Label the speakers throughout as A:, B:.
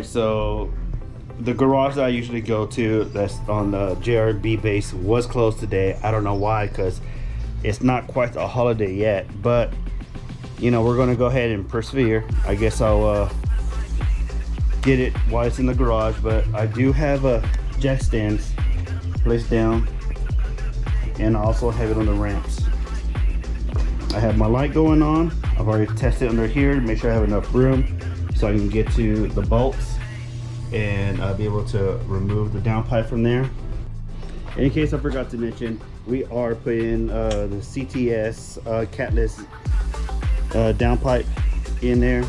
A: right, so the garage that I usually go to that's on the JRB base was closed today. I don't know why, because it's not quite a holiday yet, but you know, we're gonna go ahead and persevere. I guess I'll get it while it's in the garage, but I do have a jack stands placed down, and I also have it on the ramps. I have my light going on. I've already tested under here to make sure I have enough room so I can get to the bolts and be able to remove the downpipe from there. In case I forgot to mention, we are putting the CTS Catless downpipe in there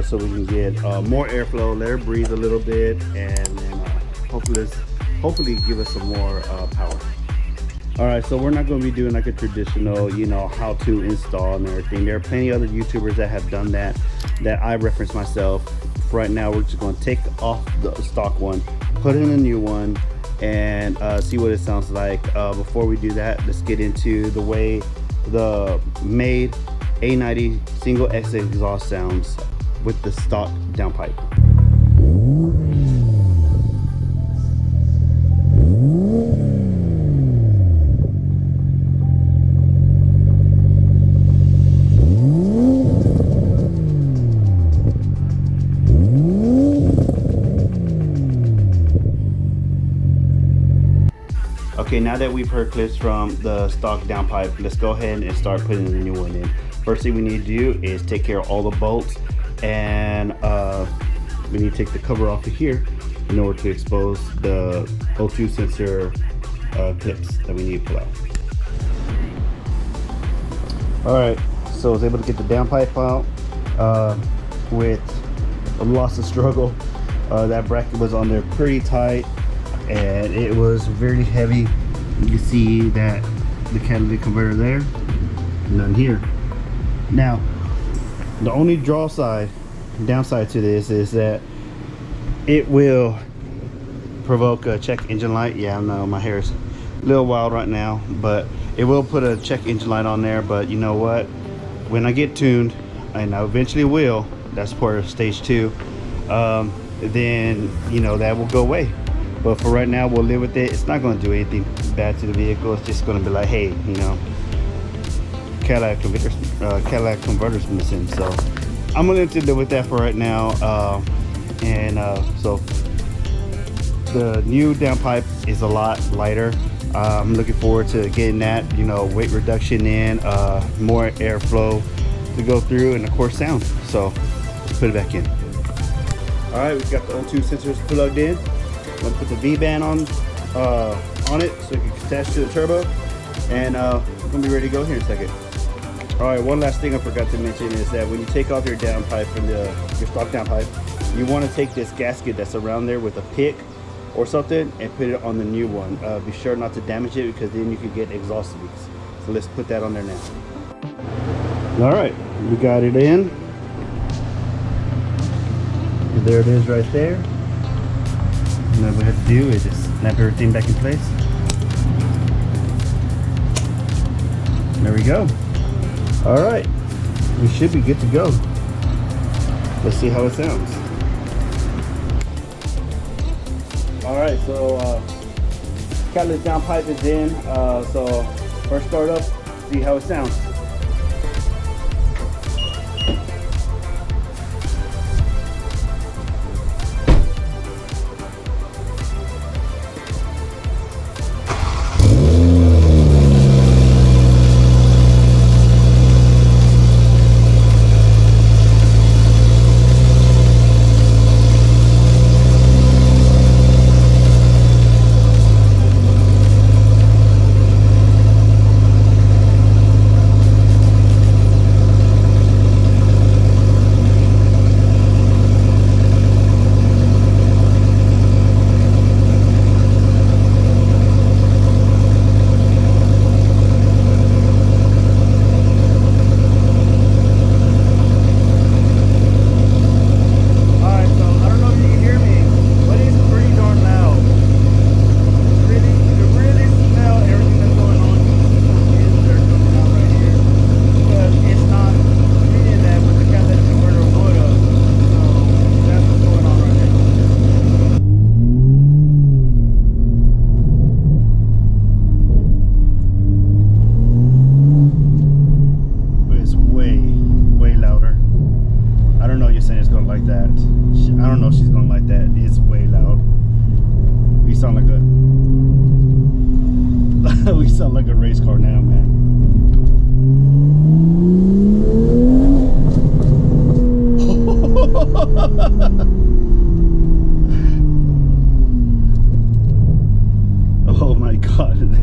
A: so we can get more airflow, let it breathe a little bit, and then hopefully give us some more power. All right, so we're not going to be doing like a traditional, you know, how to install and everything. There are plenty of other YouTubers that have done that I reference myself. Right now we're just going to take off the stock one, put in a new one, and see what it sounds like. Before we do that, let's get into the way the made A90 single X exhaust sounds with the stock downpipe. Okay, now that we've heard clips from the stock downpipe, let's go ahead and start putting the new one in. First thing we need to do is take care of all the bolts, and we need to take the cover off of here in order to expose the O2 sensor clips that we need to pull out. All right, so I was able to get the downpipe out with lots of struggle. That bracket was on there pretty tight, and it was very heavy. You can see that the catalytic converter there, none here. Now, the only downside to this is that it will provoke a check engine light. Yeah, I know my hair is a little wild right now, but it will put a check engine light on there. But you know what? When I get tuned, and I eventually will, that's part of stage 2, then you know that will go away. But for right now, we'll live with it. It's not going to do anything bad to the vehicle. It's just going to be like, hey, you know, Cadillac converters missing. So I'm going to live with that for right now. So the new downpipe is a lot lighter. I'm looking forward to getting that, you know, weight reduction in, more airflow to go through, and of course sound. So let's put it back in. All right, we've got the O2 sensors plugged in. I'm gonna put the V-band on it so it can attach to the turbo, and we're gonna be ready to go here in a second. All right, one last thing I forgot to mention is that when you take off your downpipe from your stock downpipe, you want to take this gasket that's around there with a pick or something and put it on the new one. Be sure not to damage it, because then you could get exhaust leaks. So let's put that on there now. All right, we got it in. And there it is right there. And then what we have to do is just snap everything back in place. There we go. All right, we should be good to go. Let's see how it sounds. All right, so Catless downpipe is in. So first start up, see how it sounds.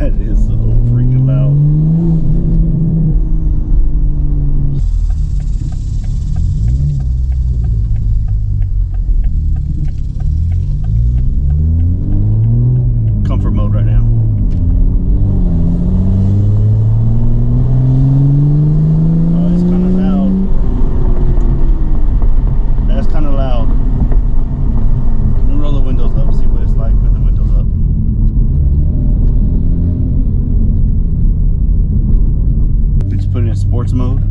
A: That is so freaking loud. Comfort mode right now. Oh, it's kind of loud. That's kind of loud. Let me roll the windows up, see what it's like with the windows up. Just put it in sports mode.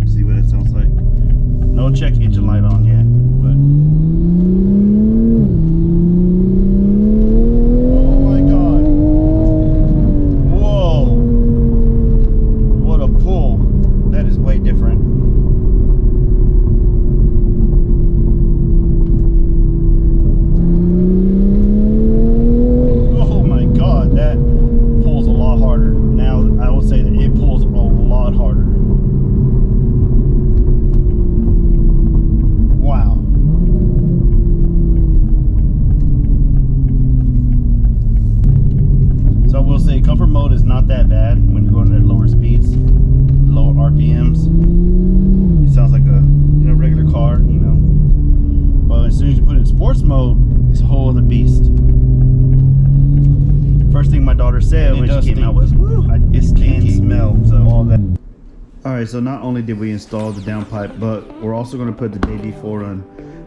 A: See what it sounds like. No check engine light on yet, but. Comfort mode is not that bad when you're going at lower speeds, lower RPMs. It sounds like a regular car, you know. But as soon as you put it in sports mode, it's a whole other beast. First thing my daughter said when she came out was, "Woo, it can smell." So all that. All right, so not only did we install the downpipe, but we're also going to put the JB4 on.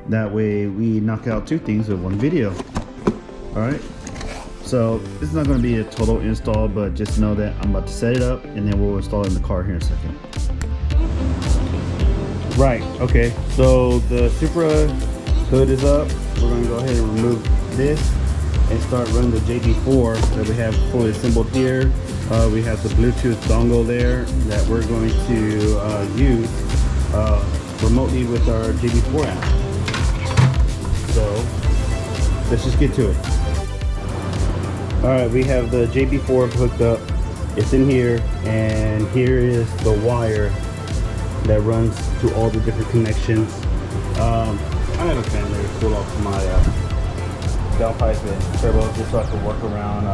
A: That way we knock out two things with one video. All right. So this is not going to be a total install, but just know that I'm about to set it up and then we'll install it in the car here in a second. Right, okay, so the Supra hood is up. We're going to go ahead and remove this and start running the JB4 that we have fully assembled here. We have the Bluetooth dongle there that we're going to use remotely with our JB4 app. So let's just get to it. Alright, we have the JB4 hooked up. It's in here, and here is the wire that runs to all the different connections. I have a fan there to pull off my downpipe and turbo just so I can work around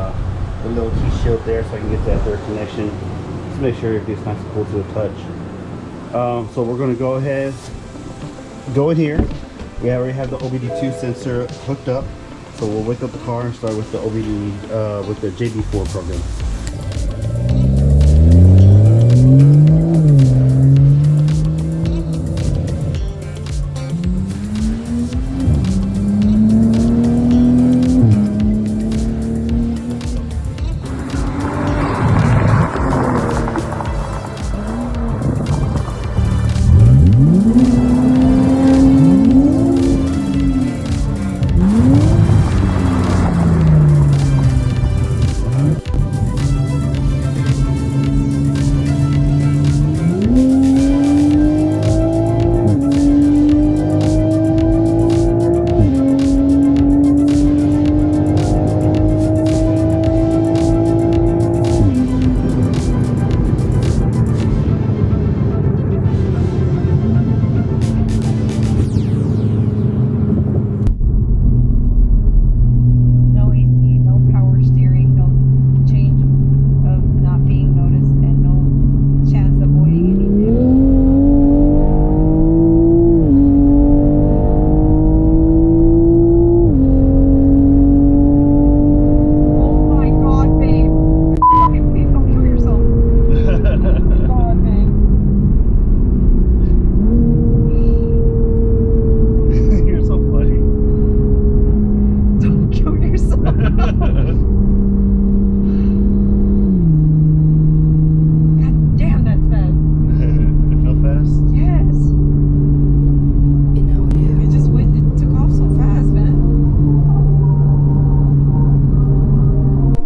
A: the little heat shield there so I can get that third connection. Just make sure everything's nice and cool to the touch. So we're going to go ahead, go in here. We already have the OBD2 sensor hooked up. So we'll wake up the car and start with the OBD, with the JB4 program.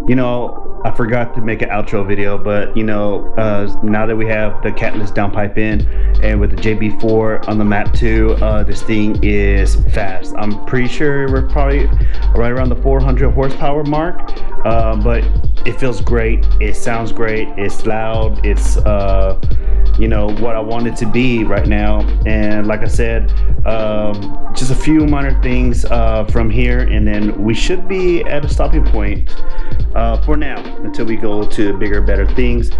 A: You know, I forgot to make an outro video, but you know, now that we have the Catless Downpipe in and with the JB4 on the map too, this thing is fast. I'm pretty sure we're probably right around the 400 horsepower mark, but it feels great. It sounds great. It's loud. It's you know, what I want it to be right now. And like I said, just a few minor things from here, and then we should be at a stopping point for now until we go to bigger, better things.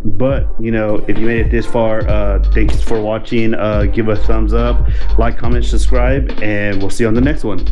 A: But you know, if you made it this far, thanks for watching. Give a thumbs up, like, comment, subscribe, and we'll see you on the next one.